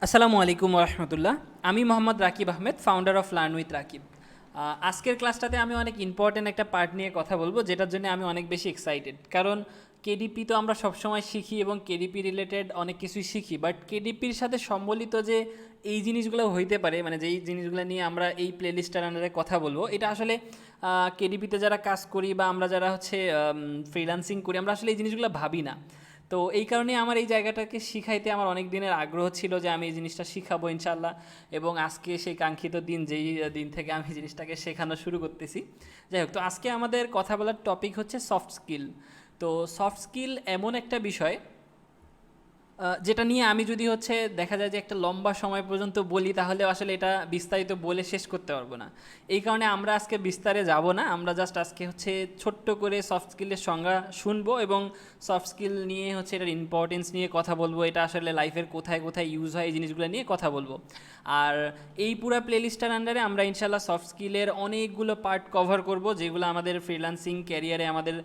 আসসালামু আলাইকুম রহমতুল্লাহ। আমি Mohammad Rakib Ahmed, founder of learn with Rakib. আজকের ক্লাসটাতে আমি অনেক ইম্পর্ট্যান্ট একটা পার্ট নিয়ে কথা বলবো, যেটার জন্য আমি অনেক বেশি এক্সাইটেড। কারণ কেডিপি তো আমরা সবসময় শিখি এবং কেডিপি রিলেটেড অনেক কিছুই শিখি, বাট কেডিপির সাথে সম্বলিত যে এই জিনিসগুলো হইতে পারে, মানে যেই জিনিসগুলো নিয়ে আমরা এই প্লেলিস্টার আন্ডারে কথা বলবো, এটা আসলে কেডিপিতে যারা কাজ করি বা আমরা যারা হচ্ছে ফ্রিল্যান্সিং করি, আমরা আসলে এই জিনিসগুলো ভাবি না। তো এই কারণে আমার এই জায়গাটাকে শিখাইতে আমার অনেক দিনের আগ্রহ ছিল যে আমি এই জিনিসটা শিখাবো ইনশাল্লাহ। এবং আজকে সেই কাঙ্ক্ষিত দিন, যেই দিন থেকে আমি জিনিসটাকে শেখানো শুরু করতেছি। যাই হোক, তো আজকে আমাদের কথা বলার টপিক হচ্ছে সফট স্কিল। তো সফট স্কিল এমন একটা বিষয় যেটা নিয়ে আমি যদি হচ্ছে দেখা যায় যে একটা লম্বা সময় পর্যন্ত বলি, তাহলে আসলে এটা বিস্তারিত বলে শেষ করতে পারবো না। এই কারণে আমরা আজকে বিস্তারে যাব না, আমরা জাস্ট আজকে হচ্ছে ছোট্ট করে সফট স্কিলের সংজ্ঞা শুনবো এবং সফট স্কিল নিয়ে হচ্ছে এটার ইম্পর্টেন্স নিয়ে কথা বলবো, এটা আসলে লাইফের কোথায় কোথায় ইউজ হয় এই জিনিসগুলো নিয়ে কথা বলবো। আর এই পুরো প্লেলিস্টার আন্ডারে আমরা ইনশাল্লাহ সফট স্কিলের অনেকগুলো পার্ট কভার করব, যেগুলো আমাদের ফ্রিল্যান্সিং ক্যারিয়ারে আমাদের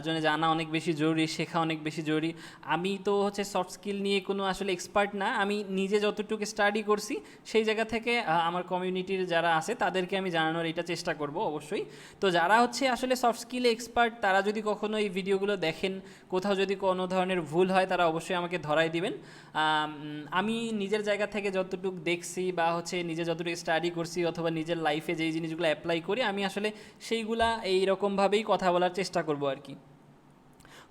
জন্য জানা অনেক বেশি জরুরি, শেখা অনেক বেশি জরুরি। আমি তো হচ্ছে সফট স্কিল নিয়ে কোনো আসলে এক্সপার্ট না, আমি নিজে যতটুকু স্টাডি করছি সেই জায়গা থেকে আমার কমিউনিটির যারা আছে তাদেরকে আমি জানানোর এটা চেষ্টা করব অবশ্যই। তো যারা হচ্ছে আসলে সফট স্কিলে এক্সপার্ট, তারা যদি কখনো এই ভিডিওগুলো দেখেন, কোথাও যদি কোনো ধরনের ভুল হয়, তারা অবশ্যই আমাকে ধরাই দিবেন। আমি নিজের জায়গা থেকে যতটুকু দেখছি বা হচ্ছে নিজে যতটুকু স্টাডি করছি অথবা নিজের লাইফে যেই জিনিসগুলো অ্যাপ্লাই করি, আমি আসলে সেইগুলা এইরকমভাবেই কথা বলার চেষ্টা করব আর কি।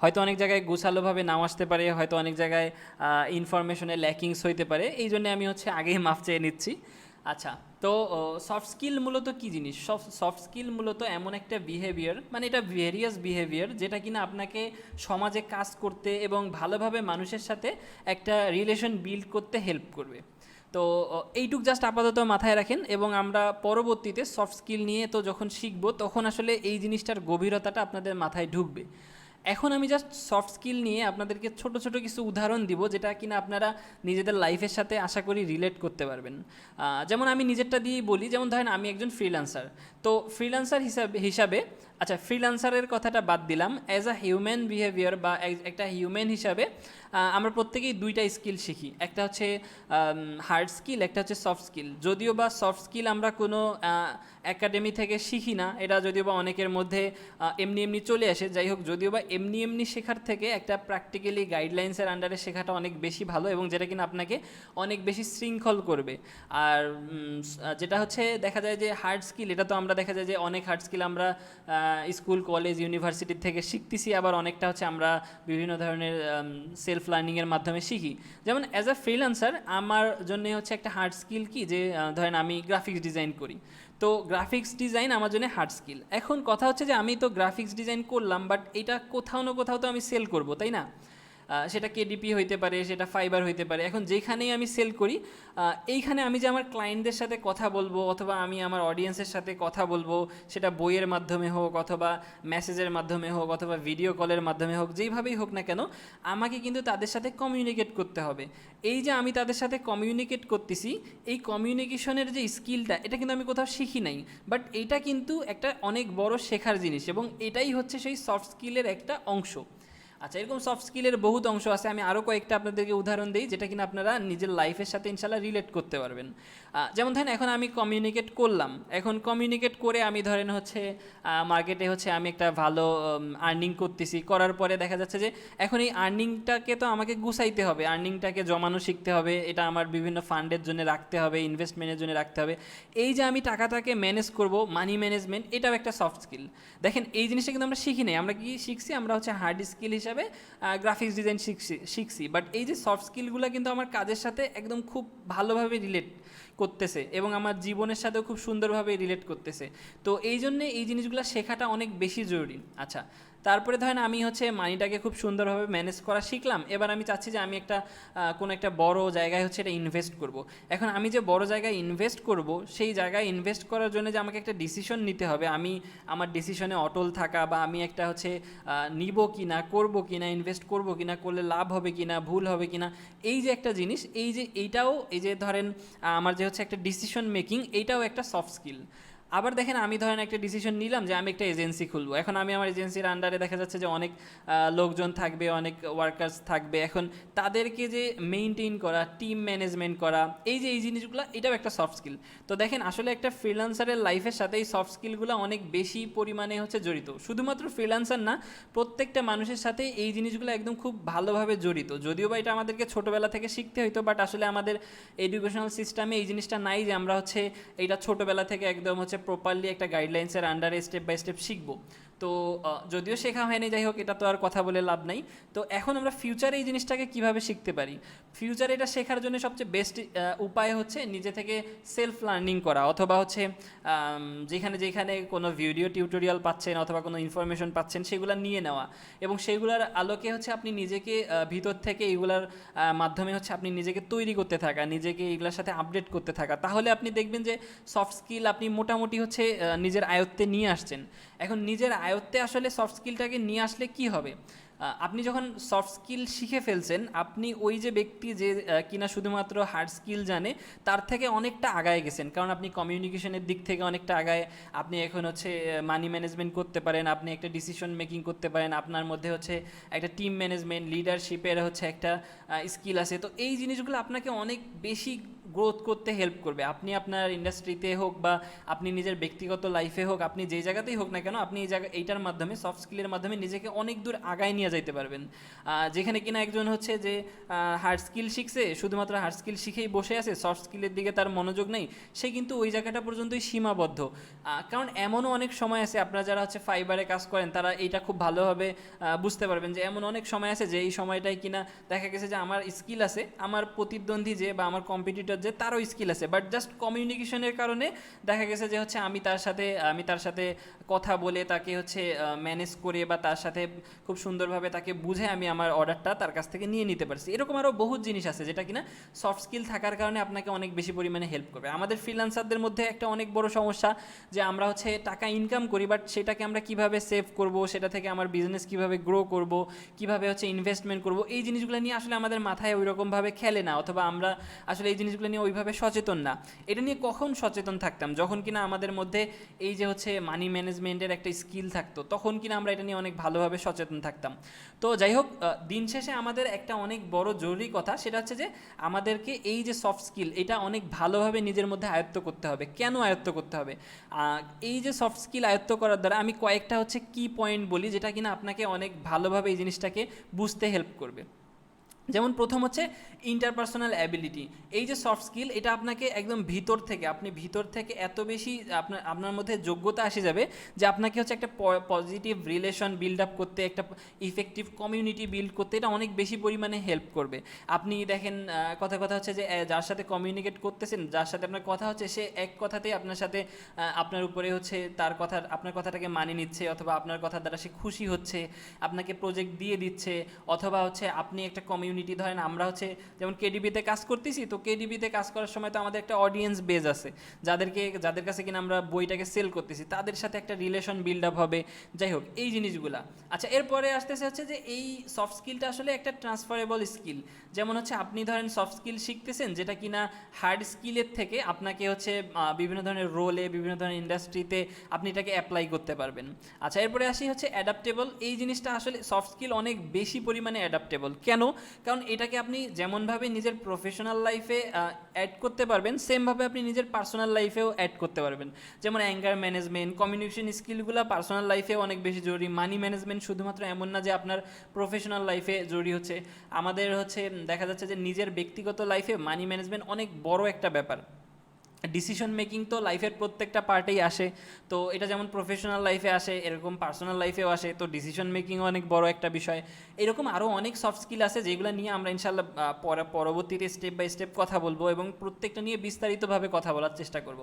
হয়তো অনেক জায়গায় গোছালোভাবে নাও আসতে পারে, হয়তো অনেক জায়গায় ইনফরমেশনে ল্যাকিংস হইতে পারে, এই জন্য আমি হচ্ছে আগেই মাফ চেয়ে নিচ্ছি। আচ্ছা, তো সফট স্কিল মূলত কী জিনিস? সফট স্কিল মূলত এমন একটা বিহেভিয়ার, মানে এটা ভেরিয়াস বিহেভিয়ার, যেটা কিনা আপনাকে সমাজে কাজ করতে এবং ভালোভাবে মানুষের সাথে একটা রিলেশন বিল্ড করতে হেল্প করবে। তো এইটুক জাস্ট আপাতত মাথায় রাখেন, এবং আমরা পরবর্তীতে সফট স্কিল নিয়ে তো যখন শিখবো, তখন আসলে এই জিনিসটার গভীরতাটা আপনাদের মাথায় ঢুকবে। এখন আমি জাস্ট সফট স্কিল নিয়ে আপনাদেরকে ছোট ছোট কিছু উদাহরণ দিব, যেটা কিনা আপনারা নিজেদের লাইফের সাথে আশা করি রিলেট করতে পারবেন। যেমন আমি নিজেরটা দিয়েই বলি, যেমন ধরেন আমি একজন ফ্রিল্যান্সার। তো ফ্রিল্যান্সার হিসাবে আচ্ছা, ফ্রিল্যান্সারের কথাটা বাদ দিলাম, অ্যাজ আ হিউম্যান বিহেভিয়ার বা একটা হিউম্যান হিসাবে আমরা প্রত্যেকেই দুইটা স্কিল শিখি, একটা হচ্ছে হার্ড স্কিল, একটা হচ্ছে সফট স্কিল। যদিও বা সফট স্কিল আমরা কোনো একাডেমি থেকে শিখি না, এটা যদিও বা অনেকের মধ্যে এমনি এমনি চলে আসে। যাই হোক, যদিও বা এমনি এমনি শেখার থেকে একটা প্র্যাকটিক্যালি গাইডলাইন্সের আন্ডারে শেখাটা অনেক বেশি ভালো, এবং যেটা কিনা আপনাকে অনেক বেশি শৃঙ্খল করবে। আর যেটা হচ্ছে দেখা যায় যে হার্ড স্কিল, এটা তো আমরা দেখা যায় যে অনেক হার্ড স্কিল আমরা স্কুল, কলেজ, ইউনিভার্সিটি থেকে শিখতেছি, আবার অনেকটা হচ্ছে আমরা বিভিন্ন ধরনের সেলফ লার্নিংয়ের মাধ্যমে শিখি। যেমন অ্যাজ আ ফ্রিল্যান্সার আমার জন্য হচ্ছে একটা হার্ড স্কিল কি, যে ধরেন আমি গ্রাফিক্স ডিজাইন করি, তো গ্রাফিক্স ডিজাইন আমার জন্য হার্ড স্কিল। এখন কথা হচ্ছে যে আমি তো গ্রাফিক্স ডিজাইন করলাম, বাট এটা কোথাও না কোথাও তো আমি সেল করব, তাই না? সেটা কেডিপি হইতে পারে, সেটা ফাইবার হইতে পারে। এখন যেখানেই আমি সেল করি, এইখানে আমি যে আমার ক্লায়েন্টদের সাথে কথা বলবো অথবা আমি আমার অডিয়েন্সের সাথে কথা বলবো, সেটা বইয়ের মাধ্যমে হোক অথবা মেসেজের মাধ্যমে হোক অথবা ভিডিও কলের মাধ্যমে হোক, যেইভাবেই হোক না কেন, আমাকে কিন্তু তাদের সাথে কমিউনিকেট করতে হবে। এই যে আমি তাদের সাথে কমিউনিকেট করতেছি, এই কমিউনিকেশনের যে স্কিলটা, এটা কিন্তু আমি কোথাও শিখি নাই, বাট এটা কিন্তু একটা অনেক বড় শেখার জিনিস, এবং এটাই হচ্ছে সেই সফট স্কিলের একটা অংশ। আচ্ছা, এরকম সফট স্কিলের বহুত অংশ আছে, আমি আরও কয়েকটা আপনাদেরকে উদাহরণ দিই, যেটা কিনা আপনারা নিজের লাইফের সাথে ইনশাল্লাহ রিলেট করতে পারবেন। যেমন ধরেন এখন আমি কমিউনিকেট করলাম, এখন কমিউনিকেট করে আমি ধরেন হচ্ছে মার্কেটে হচ্ছে আমি একটা ভালো আর্নিং করতেছি, করার পরে দেখা যাচ্ছে যে এখন এই আর্নিংটাকে তো আমাকে গুছাইতে হবে, আর্নিংটাকে জমানো শিখতে হবে, এটা আমার বিভিন্ন ফান্ডের জন্য রাখতে হবে, ইনভেস্টমেন্টের জন্য রাখতে হবে। এই যে আমি টাকাটাকে ম্যানেজ করব, মানি ম্যানেজমেন্ট, এটাও একটা সফট স্কিল। দেখেন, এই জিনিসটা কিন্তু আমরা শিখি নাই, আমরা কি শিখছি? আমরা হচ্ছে হার্ড স্কিল হিসাবে গ্রাফিক্স ডিজাইন শিখছি, বাট এই যে সফট স্কিলগুলো কিন্তু আমার কাজের সাথে একদম খুব ভালোভাবে রিলেট করতেছে এবং আমার জীবনের সাথেও খুব সুন্দরভাবে রিলেট করতেছে। তো এই জন্যে এই জিনিসগুলো শেখাটা অনেক বেশি জরুরি। আচ্ছা, তারপরে ধরেন আমি হচ্ছে মানিটাকে খুব সুন্দরভাবে ম্যানেজ করা শিখলাম, এবার আমি চাচ্ছি যে আমি একটা কোনো একটা বড় জায়গায় হচ্ছে এটা ইনভেস্ট করব। এখন আমি যে বড় জায়গায় ইনভেস্ট করব, সেই জায়গায় ইনভেস্ট করার জন্য যে আমাকে একটা ডিসিশন নিতে হবে, আমি আমার ডিসিশনে অটল থাকা, বা আমি একটা হচ্ছে নিব কি না, করবো কি না, ইনভেস্ট করবো কি না, করলে লাভ হবে কি না, ভুল হবে কি না, এই যে একটা জিনিস, এই যে এইটাও, এই যে ধরেন আমার যে হচ্ছে একটা ডিসিশন মেকিং, এইটাও একটা সফট স্কিল। আবার দেখেন আমি ধরেন একটা ডিসিশন নিলাম যে আমি একটা এজেন্সি খুলবো, এখন আমি আমার এজেন্সির আন্ডারে দেখা যাচ্ছে যে অনেক লোকজন থাকবে, অনেক ওয়ার্কার্স থাকবে, এখন তাদেরকে যে মেইনটেইন করা, টিম ম্যানেজমেন্ট করা, এই জিনিসগুলো এটাও একটা সফট স্কিল। তো দেখেন আসলে একটা ফ্রিল্যান্সারের লাইফের সাথে এই সফট স্কিলগুলো অনেক বেশি পরিমাণে হচ্ছে জড়িত। শুধুমাত্র ফ্রিল্যান্সার না, প্রত্যেকটা মানুষের সাথে এই জিনিসগুলো একদম খুব ভালোভাবে জড়িত। যদিও বা এটা আমাদেরকে ছোটোবেলা থেকে শিখতে হইতো, বাট আসলে আমাদের এডুকেশনাল সিস্টেমে এই জিনিসটা নাই যে আমরা হচ্ছে এইটা ছোটোবেলা থেকে একদম হচ্ছে প্রপারলি একটা গাইডলাইন্সের আন্ডারে স্টেপ বাই স্টেপ শিখবো। তো যদিও শেখা হয়নি, যাই হোক, এটা তো আর কথা বলে লাভ নাই। তো এখন আমরা ফিউচারে এই জিনিসটাকে কিভাবে শিখতে পারি? ফিউচারে এটা শেখার জন্য সবচেয়ে বেস্ট উপায় হচ্ছে নিজে থেকে সেলফ লার্নিং করা, অথবা হচ্ছে যেখানে যেখানে কোনো ভিডিও টিউটোরিয়াল পাচ্ছেন অথবা কোনো ইনফরমেশন পাচ্ছেন সেগুলো নিয়ে নেওয়া, এবং সেগুলোর আলোকে হচ্ছে আপনি নিজেকে ভিতর থেকে এইগুলার মাধ্যমে হচ্ছে আপনি নিজেকে তৈরি করতে থাকা, নিজেকে এইগুলোর সাথে আপডেট করতে থাকা। তাহলে আপনি দেখবেন যে সফট স্কিল আপনি মোটামুটি হচ্ছে নিজের আয়ত্তে নিয়ে আসছেন। এখন নিজের আয়ত্তে আসলে সফট স্কিলটাকে নিয়ে আসলে কি হবে? আপনি যখন সফট স্কিল শিখে ফেলছেন, আপনি ওই যে ব্যক্তি যে কিনা শুধুমাত্র হার্ড স্কিল জানে তার থেকে অনেকটা আগায় গেছেন, কারণ আপনি কমিউনিকেশনের দিক থেকে অনেকটা আগায়, আপনি এখন হচ্ছে মানি ম্যানেজমেন্ট করতে পারেন, আপনি একটা ডিসিশন মেকিং করতে পারেন, আপনার মধ্যে হচ্ছে একটা টিম ম্যানেজমেন্ট, লিডারশিপের হচ্ছে একটা স্কিল আছে। তো এই জিনিসগুলো আপনাকে অনেক বেশি গ্রোথ করতে হেল্প করবে। আপনি আপনার ইন্ডাস্ট্রিতে হোক বা আপনি নিজের ব্যক্তিগত লাইফে হোক, আপনি যেই জায়গাতেই হোক না কেন, আপনি এইটার মাধ্যমে, সফট স্কিলের মাধ্যমে নিজেকে অনেক দূর আগায় নিয়ে যাইতে পারবেন। যেখানে কিনা একজন হচ্ছে যে হার্ড স্কিল শিখছে, শুধুমাত্র হার্ড স্কিল শিখেই বসে আছে, সফট স্কিলের দিকে তার মনোযোগ নেই, সে কিন্তু ওই জায়গাটা পর্যন্তই সীমাবদ্ধ। কারণ এমনও অনেক সময় আছে, আপনারা যারা হচ্ছে ফাইবারে কাজ করেন তারা এইটা খুব ভালোভাবে বুঝতে পারবেন যে এমন অনেক সময় আছে যে এই সময়টাই কিনা দেখা গেছে যে আমার স্কিল আছে, আমার প্রতিদ্বন্দ্বী যে বা আমার কম্পিটিটর যে তারও স্কিল আছে, বাট জাস্ট কমিউনিকেশনের কারণে দেখা গেছে যে হচ্ছে আমি তার সাথে কথা বলে তাকে হচ্ছে ম্যানেজ করে বা তার সাথে খুব সুন্দরভাবে তাকে বুঝে আমি আমার অর্ডারটা তার কাছ থেকে নিয়ে নিতে পারছি। এরকম আরও বহুত জিনিস আছে যেটা কিনা সফট স্কিল থাকার কারণে আপনাকে অনেক বেশি পরিমাণে হেল্প করবে। আমাদের ফ্রিল্যান্সারদের মধ্যে একটা অনেক বড় সমস্যা যে আমরা হচ্ছে টাকা ইনকাম করি, বাট সেটাকে আমরা কিভাবে সেভ করব, সেটা থেকে আমার বিজনেস কিভাবে গ্রো করব, কিভাবে হচ্ছে ইনভেস্টমেন্ট করব, এই জিনিসগুলো নিয়ে আসলে আমাদের মাথায় ওই রকমভাবে খেলে না, অথবা আমরা আসলে এই জিনিসগুলো নিয়ে ওইভাবে সচেতন না। এটা নিয়ে কখন সচেতন থাকতাম? যখন কিনা আমাদের মধ্যে এই যে হচ্ছে মানি ম্যানেজমেন্টের একটা স্কিল থাকতো, তখন কিনা আমরা এটা নিয়ে অনেক ভালোভাবে সচেতন থাকতাম। তো যাই হোক, দিন শেষে আমাদের একটা অনেক বড় জরুরি কথা, সেটা হচ্ছে যে আমাদেরকে এই যে সফট স্কিল, এটা অনেক ভালোভাবে নিজের মধ্যে আয়ত্ত করতে হবে। কেন আয়ত্ত করতে হবে? এই যে সফট স্কিল আয়ত্ত করার দ্বারা আমি কয়েকটা হচ্ছে কি পয়েন্ট বলি যেটা কিনা আপনাকে অনেক ভালোভাবে এই জিনিসটাকে বুঝতে হেল্প করবে। যেমন প্রথম হচ্ছে ইন্টারপার্সোনাল অ্যাবিলিটি। এই যে সফট স্কিল, এটা আপনাকে একদম ভিতর থেকে এত বেশি আপনার মধ্যে যোগ্যতা আসে যাবে যে আপনাকে হচ্ছে একটা পজিটিভ রিলেশন বিল্ড আপ করতে, একটা ইফেক্টিভ কমিউনিটি বিল্ড করতে এটা অনেক বেশি পরিমাণে হেল্প করবে। আপনি দেখেন কথা হচ্ছে যে যার সাথে কমিউনিকেট করতেছেন, যার সাথে আপনার কথা হচ্ছে, সে এক কথাতেই আপনার সাথে আপনার উপরে হচ্ছে আপনার কথাটাকে মানিয়ে নিচ্ছে, অথবা আপনার কথা দ্বারা সে খুশি হচ্ছে, আপনাকে প্রজেক্ট দিয়ে দিচ্ছে, অথবা হচ্ছে আপনি একটা কমিউনিটি, ধরেন আমরা হচ্ছে যেমন কেডিবিতে কাজ করতেছি, তো কেডিবিতে কাজ করার সময় তো আমাদের একটা অডিয়েন্স বেজ আছে, যাদের কাছে কিনা আমরা বইটাকে সেল করতেছি, তাদের সাথে একটা রিলেশন বিল্ড আপ হবে। যাই হোক, এই জিনিসগুলা। আচ্ছা, এরপরে আসতেছে হচ্ছে যে এই সফট স্কিলটা আসলে একটা ট্রান্সফারেবল স্কিল। যেমন হচ্ছে আপনি ধরেন সফট স্কিল শিখতেছেন যেটা কিনা হার্ড স্কিলের থেকে আপনাকে হচ্ছে বিভিন্ন ধরনের রোলে, বিভিন্ন ধরনের ইন্ডাস্ট্রিতে আপনি এটাকে অ্যাপ্লাই করতে পারবেন। আচ্ছা, এরপরে আসি হচ্ছে অ্যাডাপ্টেবল। এই জিনিসটা আসলে সফট স্কিল অনেক বেশি পরিমাণে অ্যাডাপ্টেবল। কেন? কারণ এটাকে আপনি যেমনভাবে নিজের প্রফেশনাল লাইফে অ্যাড করতে পারবেন, সেমভাবে আপনি নিজের পার্সোনাল লাইফেও অ্যাড করতে পারবেন। যেমন অ্যাঙ্গার ম্যানেজমেন্ট, কমিউনিকেশন স্কিলগুলো পার্সোনাল লাইফেও অনেক বেশি জরুরি। মানি ম্যানেজমেন্ট শুধুমাত্র এমন না যে আপনার প্রফেশনাল লাইফে জরুরি হচ্ছে, আমাদের হচ্ছে দেখা যাচ্ছে যে নিজের ব্যক্তিগত লাইফে মানি ম্যানেজমেন্ট অনেক বড় একটা ব্যাপার। ডিসিশন মেকিং তো লাইফের প্রত্যেকটা পার্টেই আসে, তো এটা যেমন প্রফেশনাল লাইফে আসে, এরকম পার্সোনাল লাইফেও আসে, তো ডিসিশন মেকিংও অনেক বড় একটা বিষয়। এরকম আরও অনেক সফট স্কিল আছে যেগুলো নিয়ে আমরা ইনশাল্লাহ পরবর্তীতে স্টেপ বাই স্টেপ কথা বলবো, এবং প্রত্যেকটা নিয়ে বিস্তারিতভাবে কথা বলার চেষ্টা করব।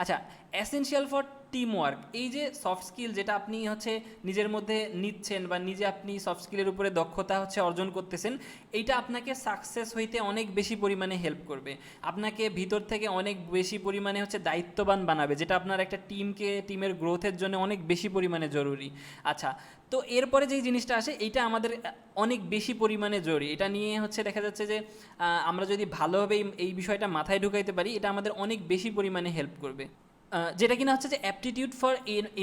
আচ্ছা, এসেনশিয়াল ফর টিম ওয়ার্ক। এই যে সফট স্কিল যেটা আপনি হচ্ছে নিজের মধ্যে নিচ্ছেন বা নিজে আপনি সফট স্কিলের উপরে দক্ষতা হচ্ছে অর্জন করতেছেন, এইটা আপনাকে সাকসেস হইতে অনেক বেশি পরিমাণে হেল্প করবে, আপনাকে ভিতর থেকে অনেক বেশি পরিমাণে হচ্ছে দায়িত্ববান বানাবে, যেটা আপনার একটা টিমের গ্রোথের জন্য অনেক বেশি পরিমাণে জরুরি। আচ্ছা, তো এরপরে যেই জিনিসটা আসে, এইটা আমাদের অনেক বেশি পরিমাণে জরুরি। এটা নিয়ে হচ্ছে দেখা যাচ্ছে যে আমরা যদি ভালোভাবে এই বিষয়টা মাথায় ঢুকাইতে পারি, এটা আমাদের অনেক বেশি পরিমাণে হেল্প করবে। যেটা কিনা হচ্ছে যে অ্যাপটিটিউড ফর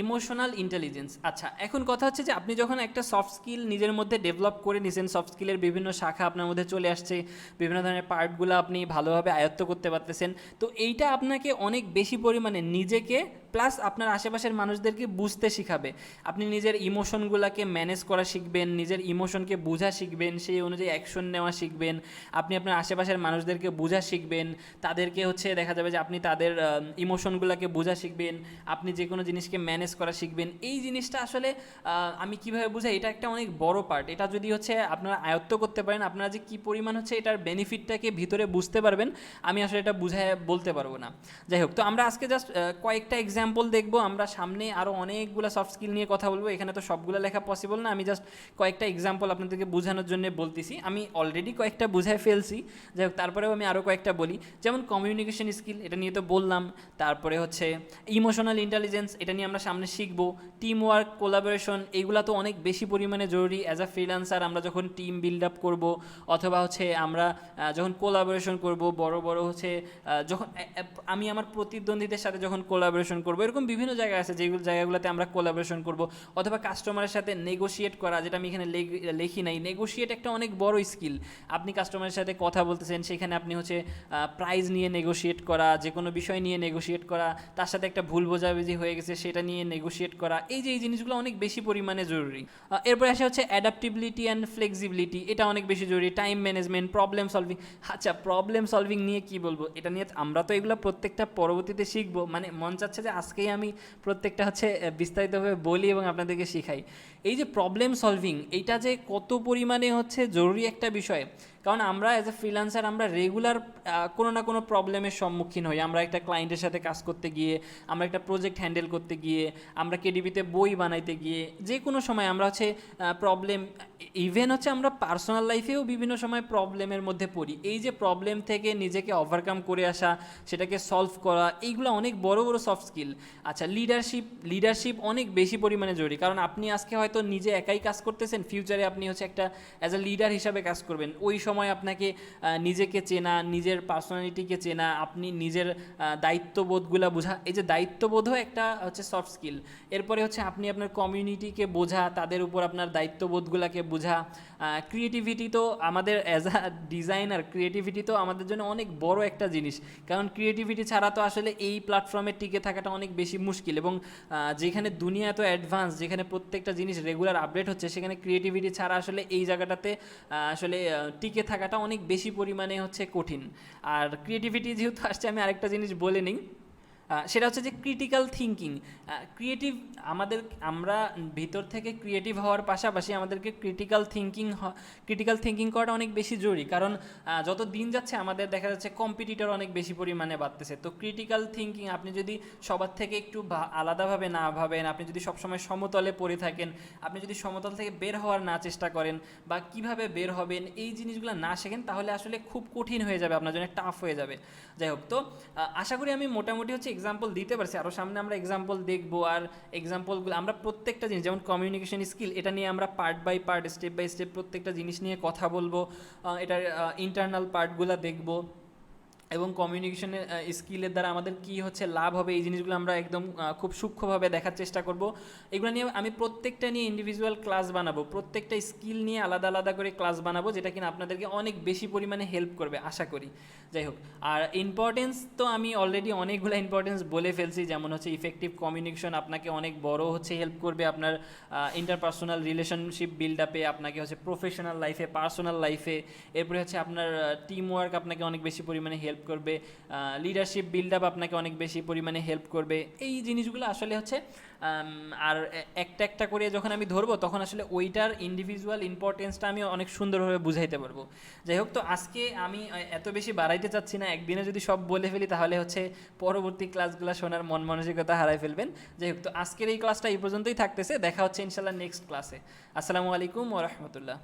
ইমোশনাল ইন্টেলিজেন্স। আচ্ছা, এখন কথা হচ্ছে যে আপনি যখন একটা সফট স্কিল নিজের মধ্যে ডেভেলপ করে নিছেন, সফট স্কিলের বিভিন্ন শাখা আপনার মধ্যে চলে আসছে, বিভিন্ন ধরনের পার্টগুলো আপনি ভালোভাবে আয়ত্ত করতে পারতেছেন, তো এইটা আপনাকে অনেক বেশি পরিমাণে নিজেকে প্লাস আপনার আশেপাশের মানুষদেরকে বুঝতে শিখাবে। আপনি নিজের ইমোশনগুলোকে ম্যানেজ করা শিখবেন, নিজের ইমোশনকে বোঝা শিখবেন, সেই অনুযায়ী অ্যাকশন নেওয়া শিখবেন, আপনি আপনার আশেপাশের মানুষদেরকে বোঝা শিখবেন, তাদেরকে হচ্ছে দেখা যাবে যে আপনি তাদের ইমোশনগুলোকে বোঝা শিখবেন, আপনি যে কোনো জিনিসকে ম্যানেজ করা শিখবেন। এই জিনিসটা আসলে আমি কীভাবে বুঝাই, এটা একটা অনেক বড় পার্ট। এটা যদি হচ্ছে আপনারা আয়ত্ত করতে পারেন, আপনারা যে কী পরিমাণ হচ্ছে এটার বেনিফিটটাকে ভিতরে বুঝতে পারবেন, আমি আসলে এটা বুঝায় বলতে পারবো না। যাই হোক, তো আমরা আজকে জাস্ট কয়েকটা এক্সাম্পল দেখবো, আমরা সামনে আরও অনেকগুলো সফট স্কিল নিয়ে কথা বলবো, এখানে তো সবগুলো লেখা পসিবল না, আমি জাস্ট কয়েকটা এক্সাম্পল আপনাদেরকে বোঝানোর জন্য বলতেছি। আমি অলরেডি কয়েকটা বুঝায় ফেলছি, যাই হোক তারপরেও আমি আরও কয়েকটা বলি। যেমন কমিউনিকেশন স্কিল, এটা নিয়ে তো বললাম। তারপরে হচ্ছে ইমোশনাল ইন্টেলিজেন্স, এটা নিয়ে আমরা সামনে শিখবো। টিম ওয়ার্ক, কোলাবোরেশন, এইগুলো তো অনেক বেশি পরিমাণে জরুরি। অ্যাজ আ ফ্রিল্যান্সার আমরা যখন টিম বিল্ড আপ করবো, অথবা হচ্ছে আমরা যখন কোলাবোরেশন করব, বড় বড় হচ্ছে যখন আমি আমার প্রতিদ্বন্দ্বীদের সাথে যখন কোলাবোরেশন করবো, এরকম বিভিন্ন জায়গা আছে যেগুলো জায়গাগুলোতে আমরা কোলাবোরেশন করব, অথবা কাস্টমারের সাথে নেগোশিয়েট করা, যেটা আমি এখানে লিখি নাই। নেগোশিয়েট একটা অনেক বড় স্কিল। আপনি কাস্টমারের সাথে কথা বলতেছেন, সেখানে আপনি হচ্ছে প্রাইস নিয়ে নেগোশিয়েট করা, যে কোনো বিষয় নিয়ে নেগোশিয়েট করা, তার সাথে একটা ভুল বোঝাবুঝি হয়ে গেছে সেটা নিয়ে নেগোশিয়েট করা, এই যে এই জিনিসগুলো অনেক বেশি পরিমাণে জরুরি। এরপরে আসে হচ্ছে অ্যাডাপ্টিবিলিটি অ্যান্ড ফ্লেক্সিবিলিটি, এটা অনেক বেশি জরুরি। Time management, problem solving. আচ্ছা, প্রবলেম সলভিং নিয়ে কি বলবো, এটা নিয়ে আমরা তো এগুলো প্রত্যেকটা পরবর্তীতে শিখবো, মানে মন চাচ্ছে যে আজকেই আমি প্রত্যেকটা হচ্ছে বিস্তারিতভাবে বলি এবং আপনাদেরকে শিখাই। এই যে প্রবলেম সলভিং, এইটা যে কত পরিমাণে হচ্ছে জরুরি একটা বিষয়, কারণ আমরা অ্যাজ এ ফ্রিল্যান্সার আমরা রেগুলার কোনো না কোনো প্রবলেমের সম্মুখীন হই। আমরা একটা ক্লায়েন্টের সাথে কাজ করতে গিয়ে, আমরা একটা প্রজেক্ট হ্যান্ডেল করতে গিয়ে, আমরা কেডিপিতে বই বানাইতে গিয়ে, যে কোনো সময় আমরা হচ্ছে প্রবলেম, ইভেন হচ্ছে আমরা পার্সোনাল লাইফেও বিভিন্ন সময় প্রবলেমের মধ্যে পড়ি। এই যে প্রবলেম থেকে নিজেকে ওভারকাম করে আসা, সেটাকে সলভ করা, এইগুলো অনেক বড় বড় সফট স্কিল। আচ্ছা, লিডারশিপ অনেক বেশি পরিমাণে জরুরি, কারণ আপনি আজকে হয়তো নিজে একাই কাজ করতেছেন, ফিউচারে আপনি হচ্ছে একটা অ্যাজ এ লিডার হিসাবে কাজ করবেন। ওই সময় আপনাকে নিজেকে চেনা, নিজের পার্সোনালিটিকে চেনা, আপনি নিজের দায়িত্ববোধগুলো বোঝা, এই যে দায়িত্ববোধও একটা হচ্ছে সফট স্কিল। এরপরে হচ্ছে আপনি আপনার কমিউনিটিকে বোঝা, তাদের উপর আপনার দায়িত্ববোধগুলোকে বোঝা। ক্রিয়েটিভিটি তো আমাদের অ্যাজ আ ডিজাইনার, ক্রিয়েটিভিটি তো আমাদের জন্য অনেক বড় একটা জিনিস, কারণ ক্রিয়েটিভিটি ছাড়া তো আসলে এই প্ল্যাটফর্মে টিকে থাকাটা অনেক বেশি মুশকিল। এবং যেখানে দুনিয়া এত অ্যাডভান্স, যেখানে প্রত্যেকটা জিনিস রেগুলার আপডেট হচ্ছে, সেখানে ক্রিয়েটিভিটি ছাড়া আসলে এই জায়গাটাতে আসলে টিকে থাকাটা অনেক বেশি পরিমাণে হচ্ছে কঠিন। আর ক্রিয়েটিভিটি যেহেতু আসছে, আমি আরেকটা জিনিস বলে নিই, সেটা হচ্ছে যে ক্রিটিক্যাল থিঙ্কিং। আমরা ভিতর থেকে ক্রিয়েটিভ হওয়ার পাশাপাশি আমাদেরকে ক্রিটিক্যাল থিঙ্কিং করাটা অনেক বেশি জরুরি, কারণ যত দিন যাচ্ছে আমাদের দেখা যাচ্ছে কম্পিটিটর অনেক বেশি পরিমাণে বাড়তেছে। তো ক্রিটিক্যাল থিঙ্কিং, আপনি যদি সবার থেকে একটু আলাদাভাবে না ভাবেন, আপনি যদি সবসময় সমতলে পড়ে থাকেন, আপনি যদি সমতল থেকে বের হওয়ার না চেষ্টা করেন, বা কিভাবে বের হবেন এই জিনিসগুলো না শেখেন, তাহলে আসলে খুব কঠিন হয়ে যাবে, আপনার জন্য টাফ হয়ে যাবে। যাই হোক, তো আশা করি আমি মোটামুটি হচ্ছে এক্সাম্পল দিতে পারছি। আরও সামনে আমরা এক্সাম্পল দেখবো, আর এক্সাম্পলগুলো আমরা প্রত্যেকটা জিনিস, যেমন কমিউনিকেশন স্কিল, এটা নিয়ে আমরা part by part, step by step প্রত্যেকটা জিনিস নিয়ে কথা বলবো, এটার ইন্টারনাল পার্টগুলো দেখবো, এবং কমিউনিকেশনের স্কিলের দ্বারা আমাদের কী হচ্ছে লাভ হবে, এই জিনিসগুলো আমরা একদম খুব সূক্ষ্মভাবে দেখার চেষ্টা করব। এগুলো নিয়ে আমি প্রত্যেকটা নিয়ে ইন্ডিভিজুয়াল ক্লাস বানাবো, প্রত্যেকটা স্কিল নিয়ে আলাদা আলাদা করে ক্লাস বানাবো, যেটা কিনা আপনাদেরকে অনেক বেশি পরিমাণে হেল্প করবে আশা করি। যাই হোক, আর ইম্পর্টেন্স তো আমি অলরেডি অনেকগুলো ইম্পর্টেন্স বলে ফেলছি, যেমন হচ্ছে ইফেক্টিভ কমিউনিকেশন আপনাকে অনেক বড় হচ্ছে হেল্প করবে আপনার ইন্টারপার্সোনাল রিলেশনশিপ বিল্ড আপে, আপনাকে হচ্ছে প্রফেশনাল লাইফে, পার্সোনাল লাইফে। এরপরে হচ্ছে আপনার টিম ওয়ার্ক আপনাকে অনেক বেশি পরিমাণে হেল্প করবে, লিডারশিপ বিল্ড আপ আপনাকে অনেক বেশি পরিমাণে হেল্প করবে। এই জিনিসগুলো আসলে হচ্ছে আর একটা একটা করে যখন আমি ধরবো, তখন আসলে ওইটার ইন্ডিভিজুয়াল ইম্পর্টেন্সটা আমি অনেক সুন্দরভাবে বুঝাইতে পারবো। যাই হোক, তো আজকে আমি এত বেশি বাড়াইতে চাচ্ছি না, একদিনে যদি সব বলে ফেলি তাহলে হচ্ছে পরবর্তী ক্লাসগুলো শোনার মন মানসিকতা হারাই ফেলবেন। যাই হোক, তো আজকের এই ক্লাসটা এই পর্যন্তই থাকতেছে, দেখা হচ্ছে ইনশাল্লাহ নেক্সট ক্লাসে। আসসালামু আলাইকুম ওয়া রাহমাতুল্লাহ।